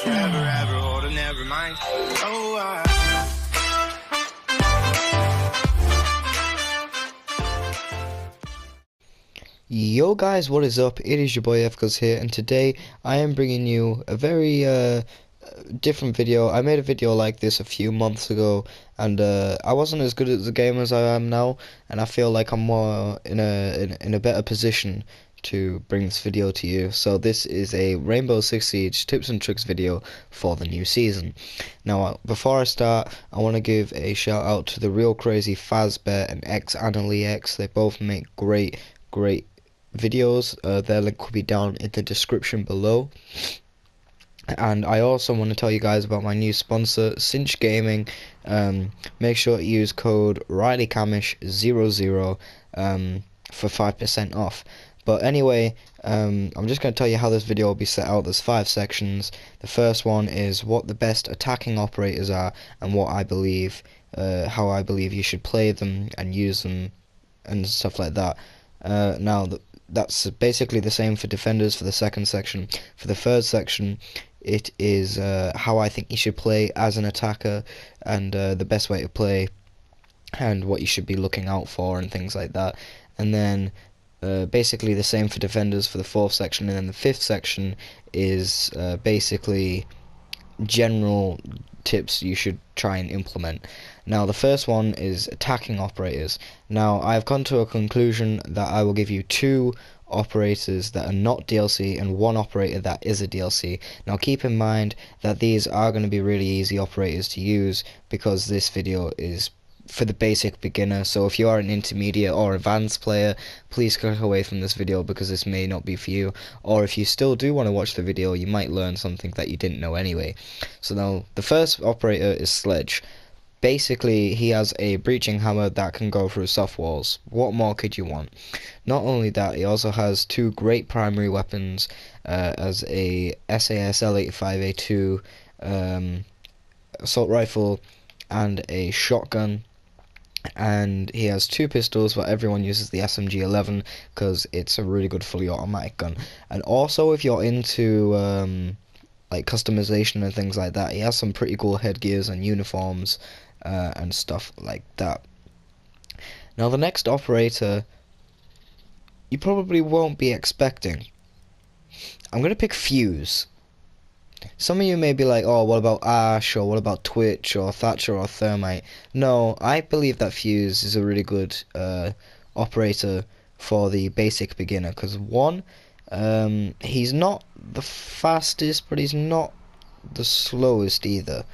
Forever, ever, or never mind. Oh, Yo guys, what is up? It is your boy FCuz here, and today I am bringing you a very different video. I made a video like this a few months ago, and I wasn't as good at the game as I am now, and I feel like I'm more in a better position to bring this video to you. So this is a Rainbow Six Siege tips and tricks video for the new season. Now, before I start, I want to give a shout out to the Real Crazy Fazbear and X. They both make great videos. Their link will be down in the description below. And I also want to tell you guys about my new sponsor, Cinch Gaming. Make sure to use code RileyCamish00 for 5% off. But anyway, I'm just going to tell you how this video will be set out. There's 5 sections. The first one is what the best attacking operators are and what I believe, how I believe you should play them and use them and stuff like that. That's basically the same for defenders for the second section. For the third section, it is how I think you should play as an attacker and the best way to play and what you should be looking out for and things like that. And then basically the same for defenders for the fourth section. And then the fifth section is basically general tips you should try and implement. Now, the first one is attacking operators. Now, I've come to a conclusion that I will give you 2 operators that are not DLC and 1 operator that is a DLC. Now, keep in mind that these are going to be really easy operators to use because this video is for the basic beginner. So if you are an intermediate or advanced player, please click away from this video because this may not be for you. Or if you still do want to watch the video, you might learn something that you didn't know anyway. So now, the first operator is Sledge. Basically, he has a breaching hammer that can go through soft walls. What more could you want? Not only that, he also has 2 great primary weapons as a SAS L85A2 assault rifle and a shotgun. And he has 2 pistols, but everyone uses the SMG-11 because it's a really good fully automatic gun. And also, if you're into like customization and things like that, he has some pretty cool headgears and uniforms and stuff like that. Now, the next operator you probably won't be expecting. I'm going to pick Fuse. Some of you may be like, oh, what about Ash, or what about Twitch, or Thatcher, or Thermite? No, I believe that Fuse is a really good operator for the basic beginner, because 1, he's not the fastest, but he's not the slowest either.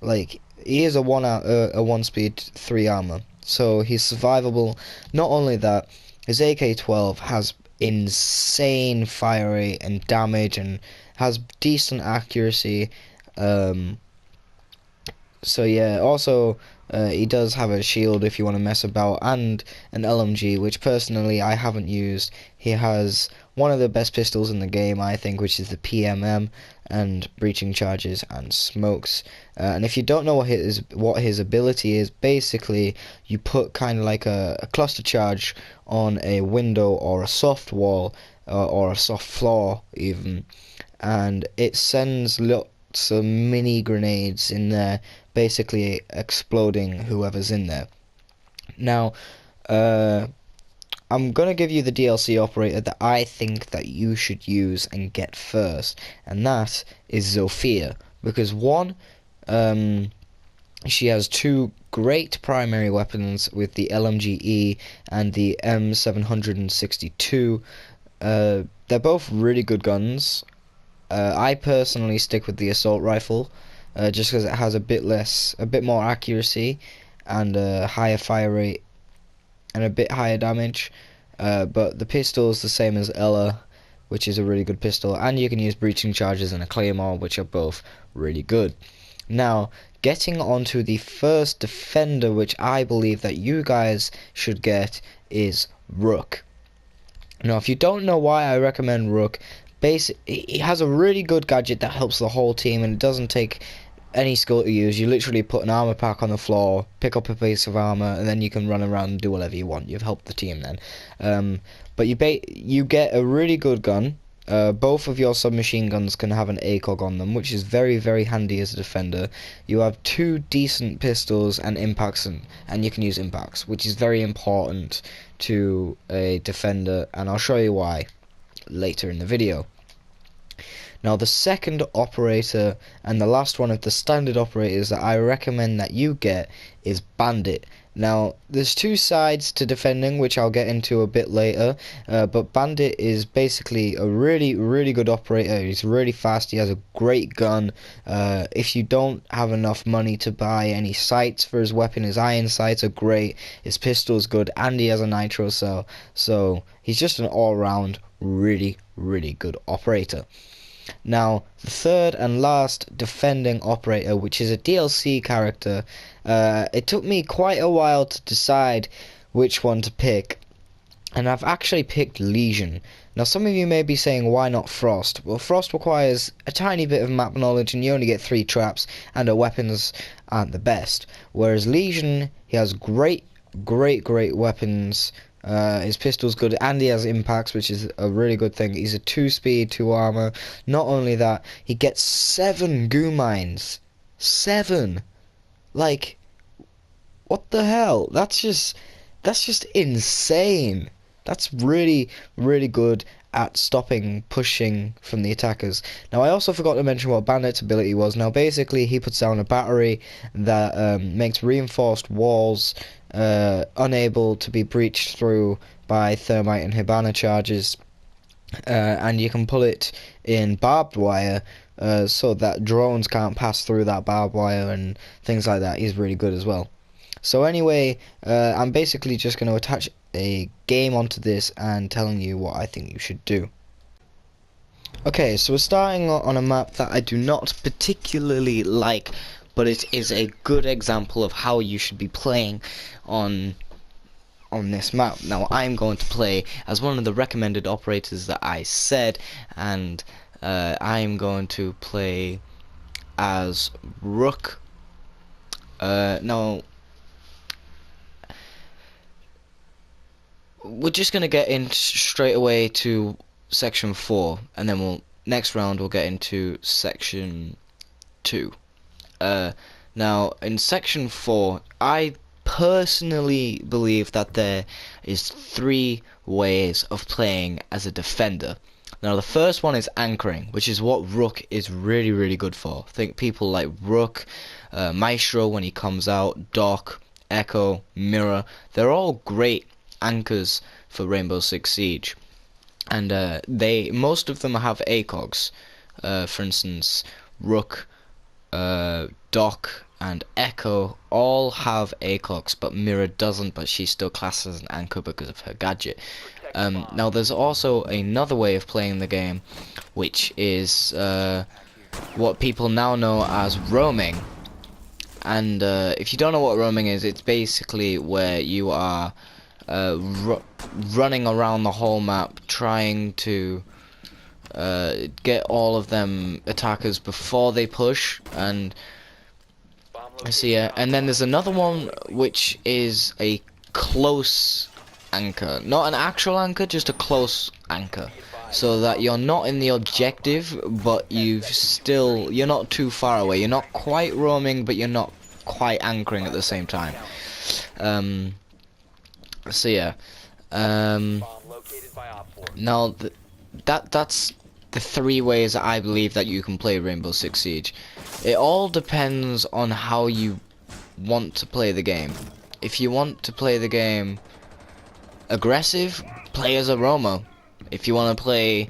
Like, he is a 1 speed 3 armor, so he's survivable. Not only that, his AK-12 has insane fire rate and damage and has decent accuracy. So yeah, also he does have a shield if you want to mess about, and an LMG, which personally I haven't used. He has one of the best pistols in the game, I think, which is the PMM, and breaching charges and smokes. And if you don't know what his ability is, basically you put kind of like a cluster charge on a window or a soft wall or a soft floor even, and it sends lots of mini grenades in there, basically exploding whoever's in there. Now, I'm gonna give you the DLC operator that I think that you should use and get first, and that is Zofia, because 1, she has 2 great primary weapons with the LMGE and the M762. They're both really good guns. I personally stick with the assault rifle, just because it has a bit more accuracy, and a higher fire rate, and a bit higher damage. But the pistol is the same as Ella, which is a really good pistol, and you can use breaching charges and a claymore, which are both really good. Now, getting onto the first defender, which I believe that you guys should get, is Rook. Now, if you don't know why I recommend Rook, he has a really good gadget that helps the whole team, and it doesn't take any skill to use. You literally put an armor pack on the floor, pick up a piece of armor, and then you can run around and do whatever you want. You've helped the team then. But you get a really good gun, Both of your submachine guns can have an ACOG on them, which is very, very handy as a defender. You have 2 decent pistols and impacts, and you can use impacts, which is very important to a defender, and I'll show you why later in the video. Now, the second operator and the last one of the standard operators that I recommend that you get is Bandit. Now, there's 2 sides to defending, which I'll get into a bit later, but Bandit is basically a really, really good operator. He's really fast, he has a great gun. If you don't have enough money to buy any sights for his weapon, his iron sights are great, his pistol's good, and he has a nitro cell, so he's just an all-round really, really good operator. Now, the third and last defending operator, which is a DLC character, it took me quite a while to decide which one to pick, and I've actually picked Legion. Now, some of you may be saying, why not Frost? Well, Frost requires a tiny bit of map knowledge, and you only get 3 traps, and her weapons aren't the best. Whereas Legion, he has great weapons. His pistol's good, and he has impacts, which is a really good thing. He's a 2 speed, 2 armor. Not only that, he gets 7 goo mines. 7! Like, what the hell? That's just insane. That's really, really good at stopping pushing from the attackers. Now, I also forgot to mention what Bandit's ability was. Now, basically, he puts down a battery that makes reinforced walls unable to be breached through by thermite and Hibana charges, and you can pull it in barbed wire so that drones can't pass through that barbed wire and things like that. He's really good as well. So anyway, I'm basically just going to attach a game onto this and telling you what I think you should do. Okay, so we're starting on a map that I do not particularly like, but it is a good example of how you should be playing on this map. Now, I'm going to play as one of the recommended operators that I said, and I'm going to play as Rook. Now, we're just going to get in straight away to section 4, and then next round we'll get into section 2. Now, in section 4, I personally believe that there is 3 ways of playing as a defender. Now, the first one is anchoring, which is what Rook is really, really good for. I think people like Rook, Maestro when he comes out, Doc, Echo, Mirror, they're all great anchors for Rainbow Six Siege, and most of them have ACOGs. For instance, Rook, Doc, and Echo all have ACOGs, but Mirror doesn't, but she's still classed as an anchor because of her gadget. Now, there's also another way of playing the game, which is what people now know as roaming. And if you don't know what roaming is, it's basically where you are running around the whole map trying to get all of them attackers before they push. And and then there's another one which is a close anchor, not an actual anchor, just a close anchor, so that you're not in the objective, but you're not too far away. You're not quite roaming, but you're not quite anchoring at the same time. Now that's the 3 ways that I believe that you can play Rainbow Six Siege. It all depends on how you want to play the game. If you want to play the game aggressive, play as a roamer. If you want to play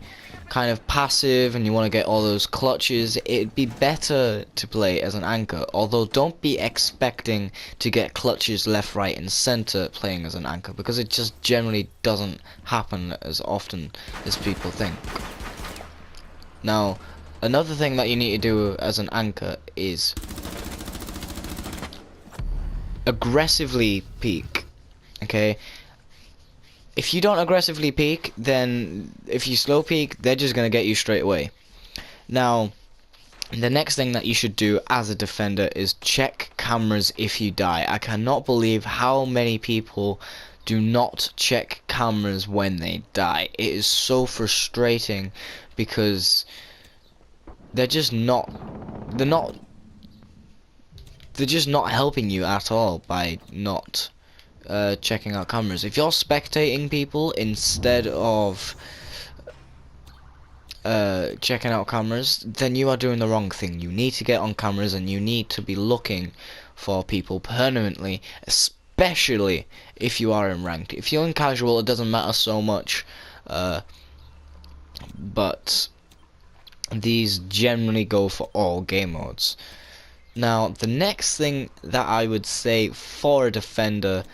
kind of passive and you want to get all those clutches, it'd be better to play as an anchor. Although don't be expecting to get clutches left, right and center playing as an anchor, because it just generally doesn't happen as often as people think. Now, another thing that you need to do as an anchor is aggressively peek. Okay? If you don't aggressively peek, then if you slow peek, they're just going to get you straight away. Now, the next thing that you should do as a defender is check cameras if you die. I cannot believe how many people do not check cameras when they die. It is so frustrating because they're just not helping you at all by not checking out cameras. If you're spectating people instead of checking out cameras, then you are doing the wrong thing. You need to get on cameras and you need to be looking for people permanently, especially if you are in ranked. If you're in casual, it doesn't matter so much, but these generally go for all game modes. Now, the next thing that I would say for a defender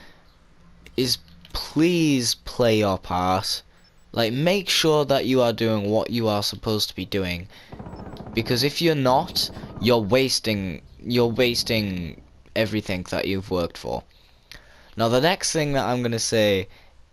is please play your part. Like, make sure that you are doing what you are supposed to be doing, because if you're not, you're wasting everything that you've worked for. Now, the next thing that I'm going to say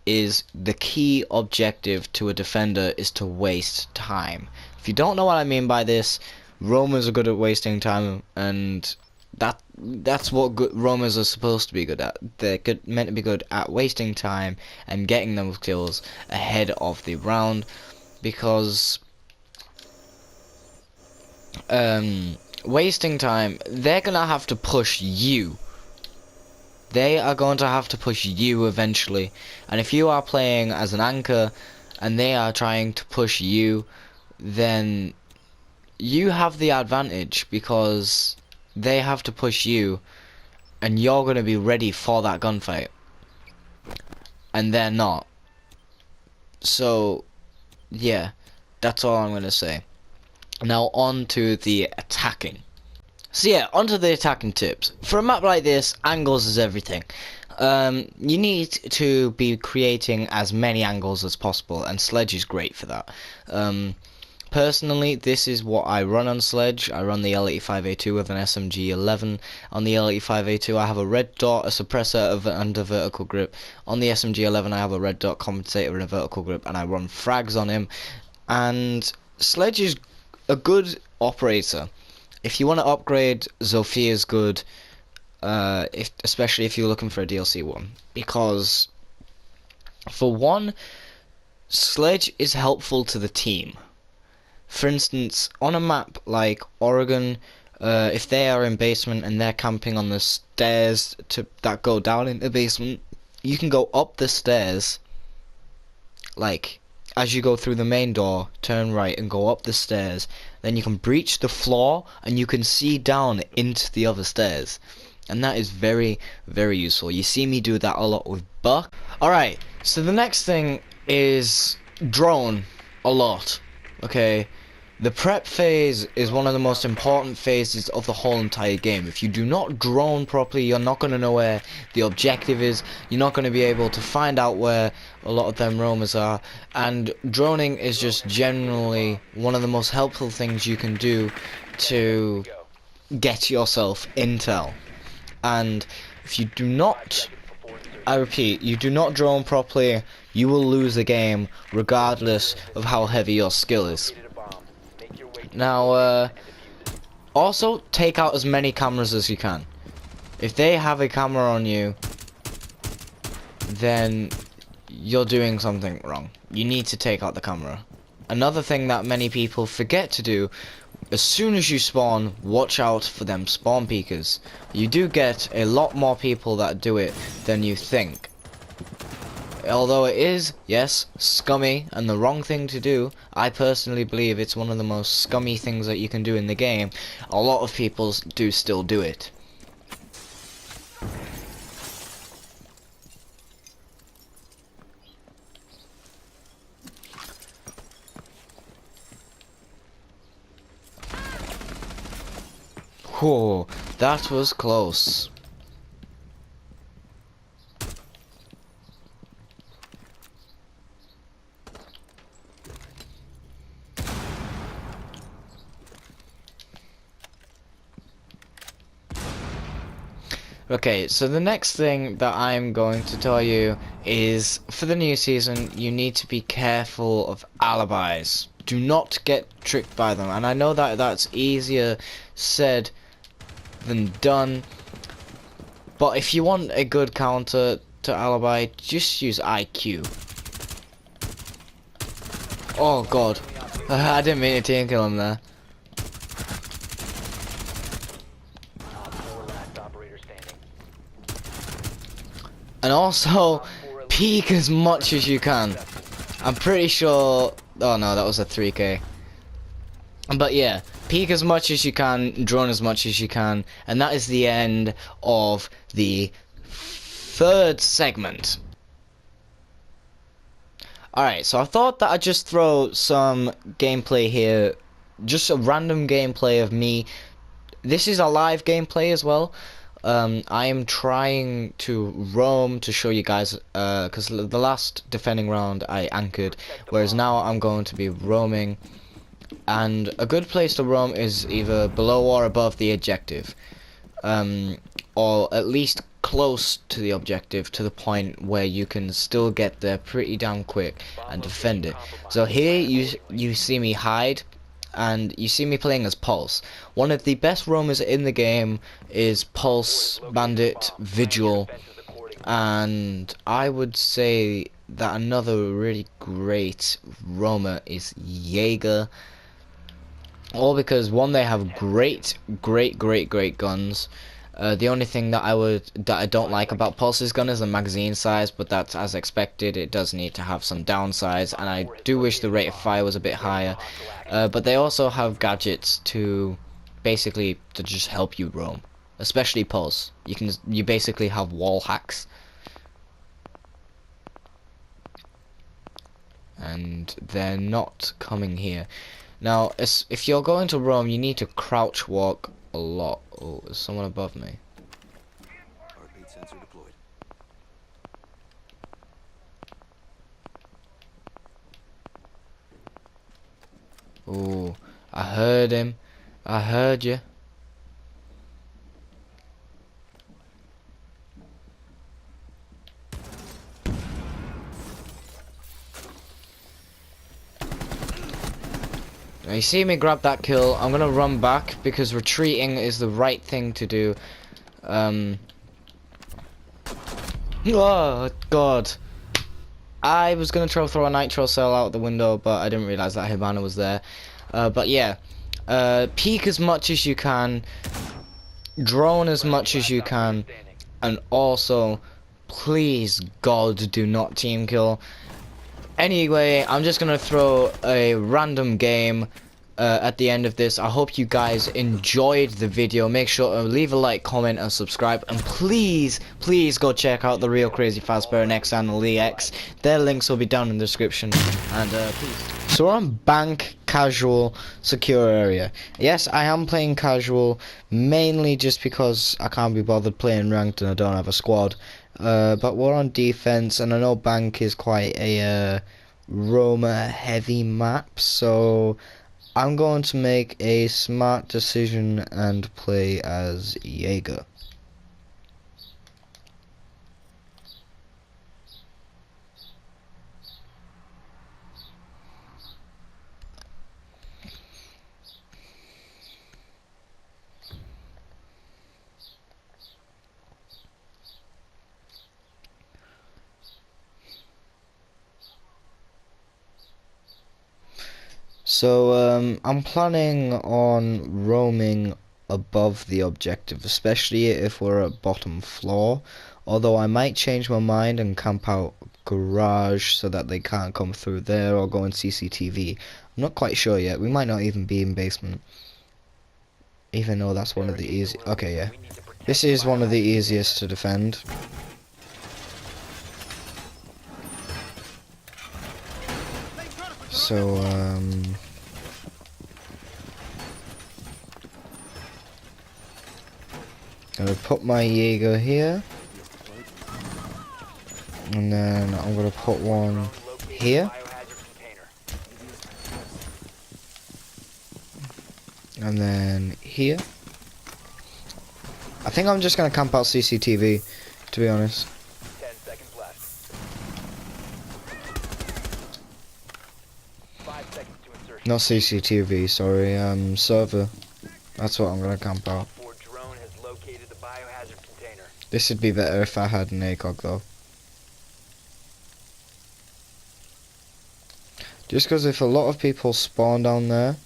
is the key objective to a defender is to waste time. If you don't know what I mean by this, roamers are good at wasting time, and that's what good roamers are supposed to be good at. They're meant to be good at wasting time and getting those kills ahead of the round, because wasting time, they're gonna have to push you. They are going to have to push you eventually, and if you are playing as an anchor and they are trying to push you, then you have the advantage because they have to push you and you're going to be ready for that gunfight, and they're not. So yeah, that's all I'm going to say. Now on to the attacking. So yeah, onto the attacking tips. For a map like this, angles is everything. You need to be creating as many angles as possible, and Sledge is great for that. Personally, this is what I run on Sledge. I run the L85A2 with an SMG11. On the L85A2 I have a red dot, a suppressor, and a vertical grip. On the SMG11 I have a red dot, compensator, and a vertical grip, and I run frags on him. And Sledge is a good operator. If you want to upgrade, Zofia is good, especially if you're looking for a DLC one. Because, for one, Sledge is helpful to the team. For instance, on a map like Oregon, if they are in basement and they're camping on the stairs that go down into basement, you can go up the stairs, like, as you go through the main door, turn right and go up the stairs, then you can breach the floor and you can see down into the other stairs. And that is very, very useful. You see me do that a lot with Buck. Alright, so the next thing is drone a lot. Okay, the prep phase is one of the most important phases of the whole entire game. If you do not drone properly, you're not going to know where the objective is. You're not going to be able to find out where a lot of them roamers are. And droning is just generally one of the most helpful things you can do to get yourself intel. And if you do not, I repeat, you do not drone properly, you will lose the game regardless of how heavy your skill is. Now, also take out as many cameras as you can. If they have a camera on you, then you're doing something wrong. You need to take out the camera. Another thing that many people forget to do, as soon as you spawn, watch out for them spawn peekers. You do get a lot more people that do it than you think. Although it is, yes, scummy and the wrong thing to do, I personally believe it's one of the most scummy things that you can do in the game. A lot of people do still do it. Whoa, that was close. Okay, so the next thing that I'm going to tell you is, for the new season, you need to be careful of alibis. Do not get tricked by them. And I know that that's easier said than done, but if you want a good counter to alibi, just use IQ. Oh god. I didn't mean to team kill him there. And also, peek as much as you can. I'm pretty sure... Oh no, that was a 3k. But yeah, peek as much as you can, drone as much as you can. And that is the end of the third segment. Alright, so I thought that I'd just throw some gameplay here. Just a random gameplay of me. This is a live gameplay as well. I am trying to roam to show you guys, because the last defending round I anchored, whereas now I'm going to be roaming. And a good place to roam is either below or above the objective, or at least close to the objective, to the point where you can still get there pretty damn quick and defend it. So here you see me hide, and you see me playing as Pulse. One of the best roamers in the game is Pulse, Bandit, Vigil, and I would say that another really great roamer is Jaeger. All because, one, they have great guns. The only thing that I don't like about Pulse's gun is the magazine size, but that's as expected. It does need to have some downsides, and I do wish the rate of fire was a bit higher. But they also have gadgets to basically to just help you roam, especially Pulse. You basically have wall hacks, and they're not coming here. Now, if you're going to roam, you need to crouch walk a lot. Oh, there's someone above me. Heartbeat sensor deployed. Oh, I heard him. I heard you. Now you see me grab that kill. I'm gonna run back because retreating is the right thing to do. Oh god. I was gonna try to throw a nitro cell out the window, but I didn't realize that Hibana was there. But yeah, peek as much as you can, drone as much as you can, and also, please God, do not team kill. Anyway, I'm just gonna throw a random game at the end of this. I hope you guys enjoyed the video. Make sure to leave a like, comment, and subscribe. And please go check out the Real Crazy Fazbear and X and Lee X. Their links will be down in the description. And please. So we're on bank, casual, secure area. Yes, I am playing casual, mainly just because I can't be bothered playing ranked and I don't have a squad. But we're on defense, and I know bank is quite a roamer heavy map, so I'm going to make a smart decision and play as Jaeger. So I'm planning on roaming above the objective, especially if we're at bottom floor, although I might change my mind and camp out garage so that they can't come through there, or go in CCTV. I'm not quite sure yet. We might not even be in basement, even though that's one of the easy. Okay, yeah, this is one of the easiest to defend. So I'm gonna put my Jaeger here, and then I'm gonna put one here, and then here. I think I'm just gonna camp out CCTV, to be honest. 10 seconds left. 5 seconds to insertion. Not CCTV, sorry, server. That's what I'm gonna camp out. Drone has located the biohazard container. This would be better if I had an ACOG though. Just because if a lot of people spawn down there,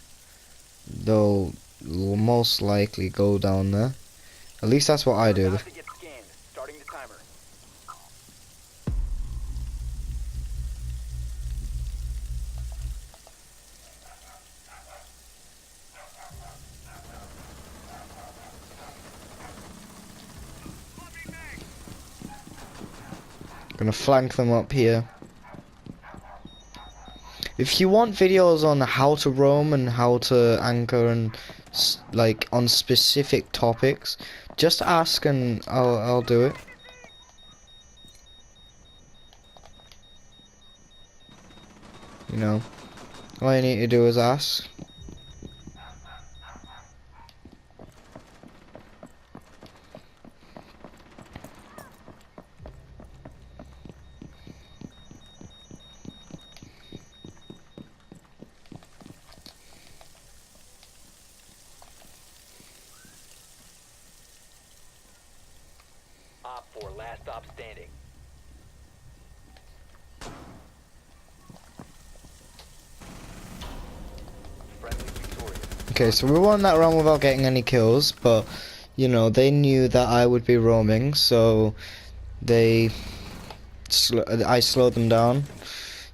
they'll most likely go down there. At least that's what I do. About to get scanned. Starting the timer. Gonna flank them up here. If you want videos on how to roam and how to anchor and like on specific topics, just ask and I'll do it. You know, all you need to do is ask. Op 4, last stop standing. Friendly victorious. Okay, so we won that round without getting any kills, but you know they knew that I would be roaming, so I slowed them down.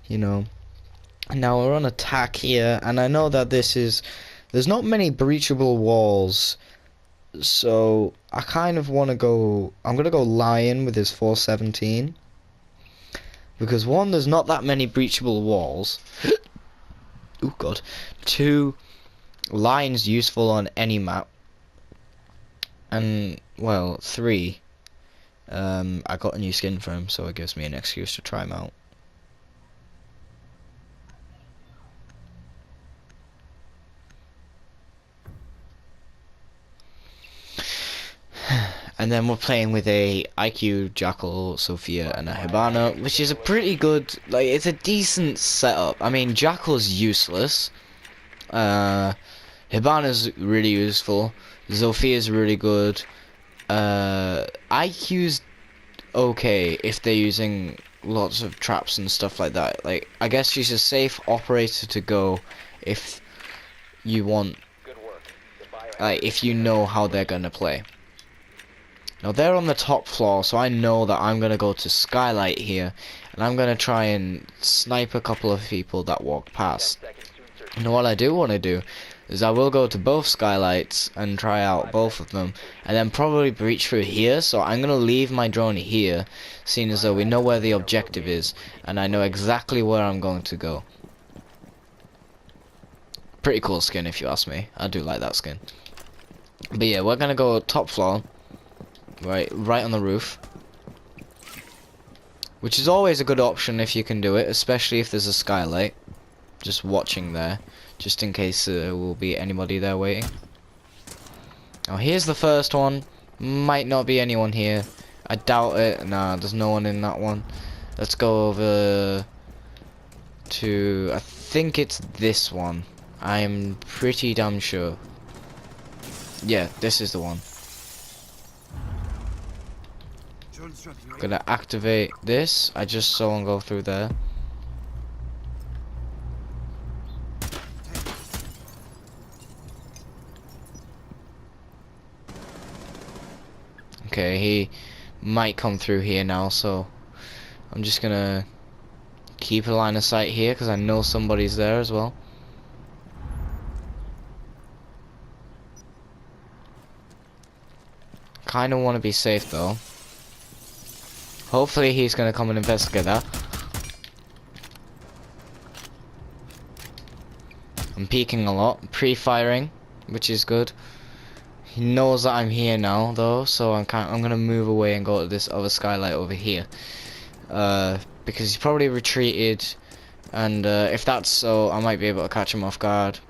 You know. Now we're on attack here, and I know that there's not many breachable walls, so I kind of want to go. I'm gonna go Lion with his 417 because one, there's not that many breachable walls. Oh God. Two, Lion's useful on any map, and well, three, I got a new skin for him, so it gives me an excuse to try him out. And then we're playing with a IQ, Jackal, Sophia, and a Hibana, which is a pretty good, like, it's a decent setup. I mean, Jackal's useless. Hibana's really useful. Sophia's really good. IQ's okay if they're using lots of traps and stuff like that. Like, I guess she's a safe operator to go if you want, Good work. The like, if you know how they're gonna play. Now they're on the top floor, so I know that I'm gonna go to Skylight here, and I'm gonna try and snipe a couple of people that walk past. 10 seconds to insertion. And what I do want to do is I will go to both Skylights and try out both of them, and then probably breach through here. So I'm gonna leave my drone here, seeing as though we know where the objective is, and I know exactly where I'm going to go. Pretty cool skin if you ask me. I do like that skin. But yeah, we're gonna go top floor. Right on the roof, which is always a good option if you can do it, especially if there's a skylight. Just watching there, just in case there will be anybody there waiting. Now here's the first one. Might not be anyone here. I doubt it. Nah, there's no one in that one. Let's go over to, I think it's this one. I'm pretty damn sure. Yeah, this is the one. Gonna activate this. I just saw one go through there. Okay, he might come through here now, so I'm just gonna keep a line of sight here because I know somebody's there as well. Kinda wanna be safe though. Hopefully he's gonna come and investigate that. I'm peeking a lot, pre-firing, which is good. He knows that I'm here now though, so I'm gonna move away and go to this other skylight over here. Because he's probably retreated, and if that's so, I might be able to catch him off guard.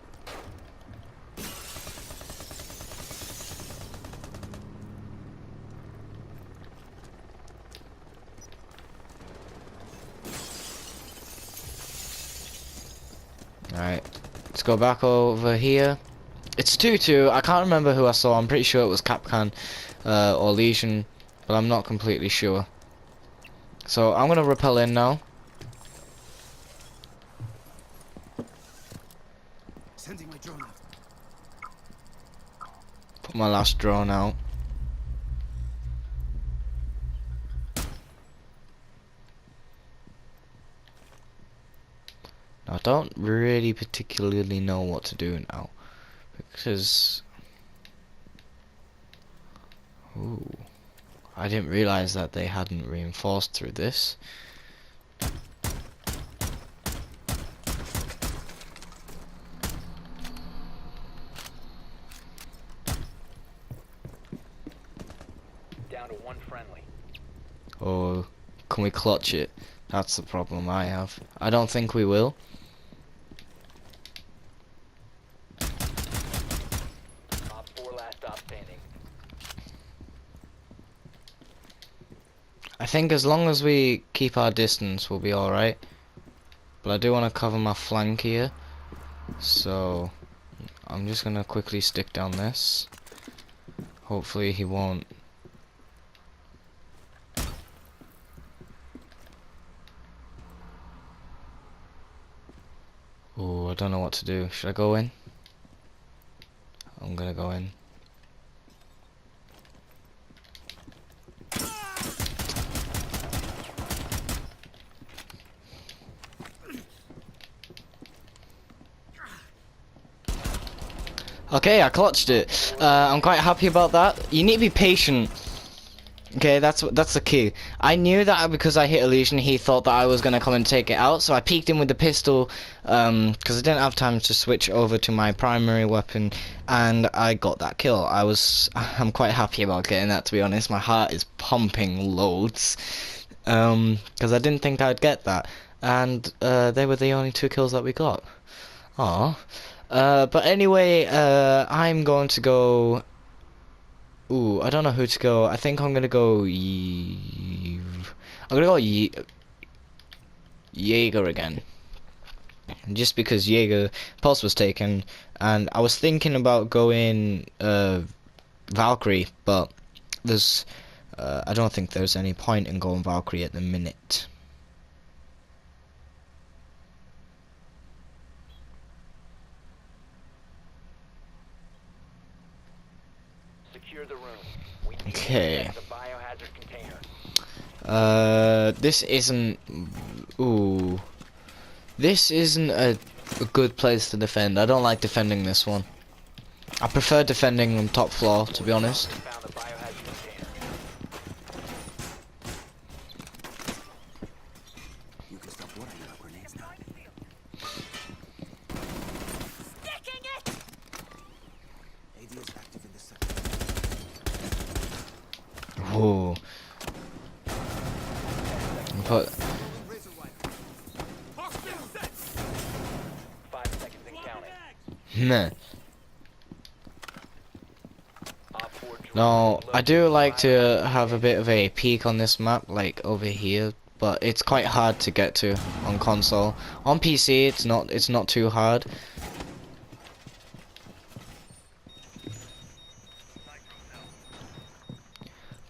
Alright, let's go back over here. It's 2-2. I can't remember who I saw. I'm pretty sure it was Capcan or Legion, but I'm not completely sure. So I'm gonna rappel in now. my last drone out. Now, I don't really particularly know what to do now, because ooh, I didn't realize that they hadn't reinforced through this. Down to one friendly. Or can we clutch it? That's the problem I have. I don't think we will. Op 4 last stop standing. I think as long as we keep our distance, we'll be alright. But I do want to cover my flank here. So I'm just going to quickly stick down this. Hopefully he won't. Oh, I don't know what to do. Should I go in? I'm gonna go in. Okay, I clutched it. I'm quite happy about that. You need to be patient. Okay, that's the key. I knew that because I hit Illusion, he thought that I was gonna come and take it out, so I peeked him with the pistol, because I didn't have time to switch over to my primary weapon, and I got that kill. I'm quite happy about getting that, to be honest. My heart is pumping loads, because I didn't think I'd get that, and they were the only 2 kills that we got. Aww. But anyway, I'm going to go. Ooh, I don't know who to go. I think I'm gonna go. I'm gonna go Jaeger again, just because Jaeger pulse was taken, and I was thinking about going Valkyrie, but there's I don't think there's any point in going Valkyrie at the minute. Secure the room. We need to Okay. protect the biohazard container. This isn't. Ooh, this isn't a good place to defend. I don't like defending this one. I prefer defending on top floor, to be honest. Found the biohazard container. You can stop worrying about grenades now. Sticking it! AD is active in the sector. Ooh. Put. Razor wire. 5 seconds and counting. Meh. Op 4 drone No, I do located like to biohazard have a container. bit of a peek on this map, like over here, but it's quite hard to get to on console. On PC, it's not too hard.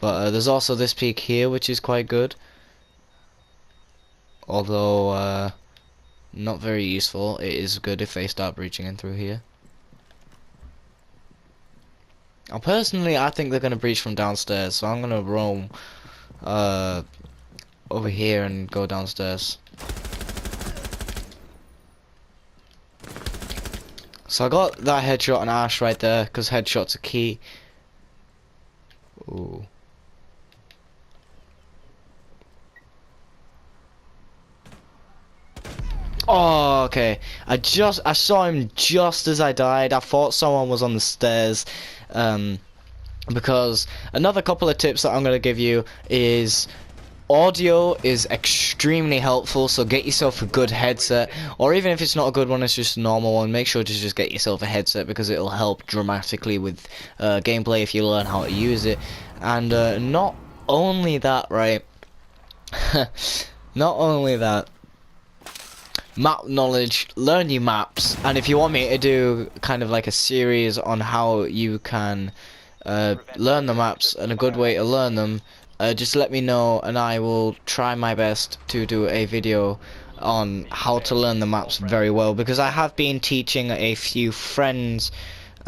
But there's also this peak here, which is quite good. Although not very useful. It is good if they start breaching in through here. Now, personally, I think they're gonna breach from downstairs, so I'm gonna roam over here and go downstairs. So I got that headshot on Ash right there, because headshots are key. Ooh. Oh, okay. I saw him just as I died. I thought someone was on the stairs. Because another couple of tips that I'm going to give you is audio is extremely helpful, so get yourself a good headset, or even if it's not a good one, it's just a normal one, make sure to just get yourself a headset, because it'll help dramatically with gameplay if you learn how to use it. And not only that, right, not only that, map knowledge, learn new maps, and if you want me to do kind of like a series on how you can learn the maps and a good way to learn them, just let me know and I will try my best to do a video on how to learn the maps very well, because I have been teaching a few friends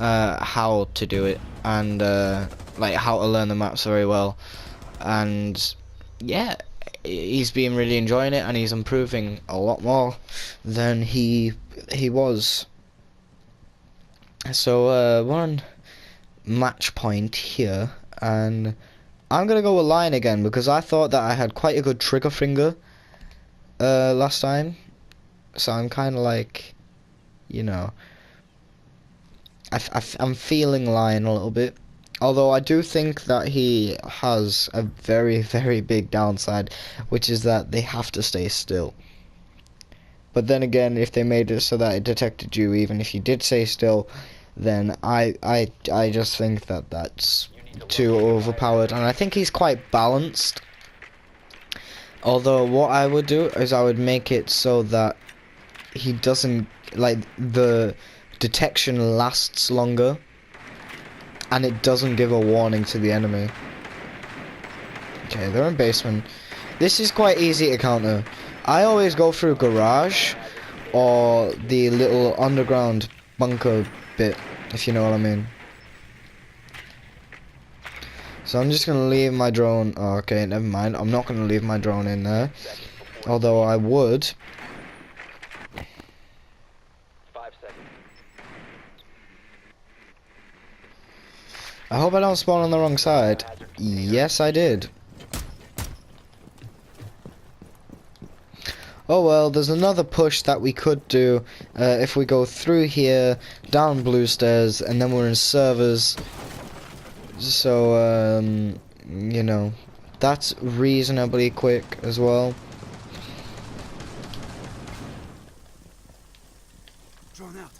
how to do it, and like how to learn the maps very well, and yeah, he's been really enjoying it, and he's improving a lot more than he was. So we're on match point here, and I'm gonna go with line again because I thought that I had quite a good trigger finger last time, so I'm kind of like, you know, I'm feeling line a little bit. Although I do think that he has a very, very big downside, which is that they have to stay still. But then again, if they made it so that it detected you even if you did stay still, then I just think that that's too overpowered, and I think he's quite balanced. Although what I would do is I would make it so that he doesn't, like, the detection lasts longer and it doesn't give a warning to the enemy. Okay, they're in basement. This is quite easy to counter. I always go through garage or the little underground bunker bit, if you know what I mean. So I'm just gonna leave my drone. Oh, okay, never mind. I'm not gonna leave my drone in there. Although I would. 5 seconds. I hope I don't spawn on the wrong side. Yes, I did. Oh well, there's another push that we could do if we go through here, down blue stairs, and then we're in servers. So, you know, that's reasonably quick as well. Drone out.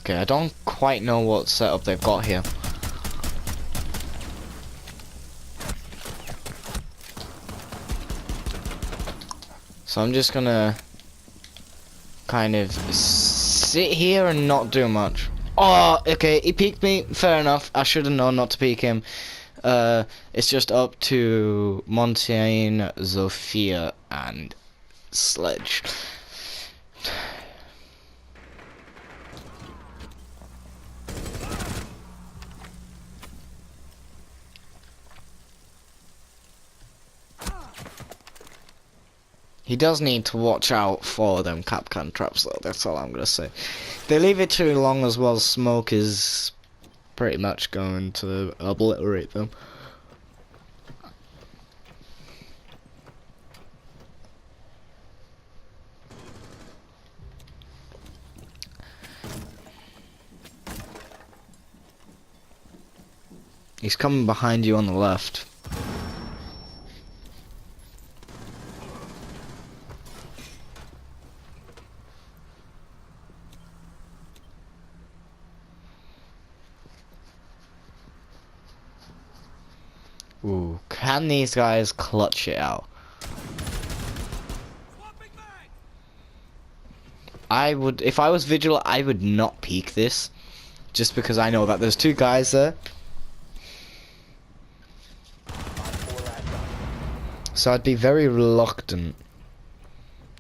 Okay, I don't quite know what setup they've got here. So I'm just gonna kind of sit here and not do much. Oh, okay, he peeked me. Fair enough. I should have known not to peek him. It's just up to Montaigne, Zofia, and Sledge. He does need to watch out for them Capcan traps though, that's all I'm gonna say. If they leave it too long as well, smoke is pretty much going to obliterate them. He's coming behind you on the left. Ooh, can these guys clutch it out? I would, if I was vigilant, I would not peek this, just because I know that there's two guys there. So I'd be very reluctant.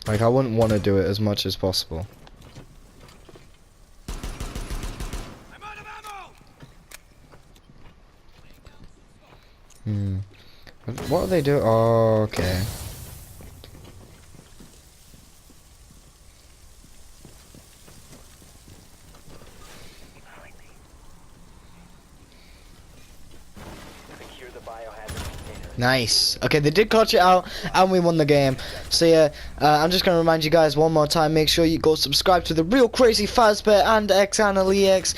Like, I wouldn't want to do it as much as possible. What do they do? Oh, okay. Secure the biohazard container. Nice. Okay, they did clutch it out, and we won the game. So yeah, I'm just gonna remind you guys one more time. Make sure you go subscribe to the Real Crazy Fazbear and XAnalEX.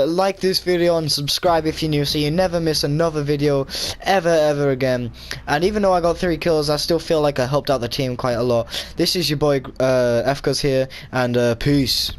Like this video and subscribe if you're new, so you never miss another video ever again. And even though I got 3 kills, I still feel like I helped out the team quite a lot. This is your boy FCuz here, and peace.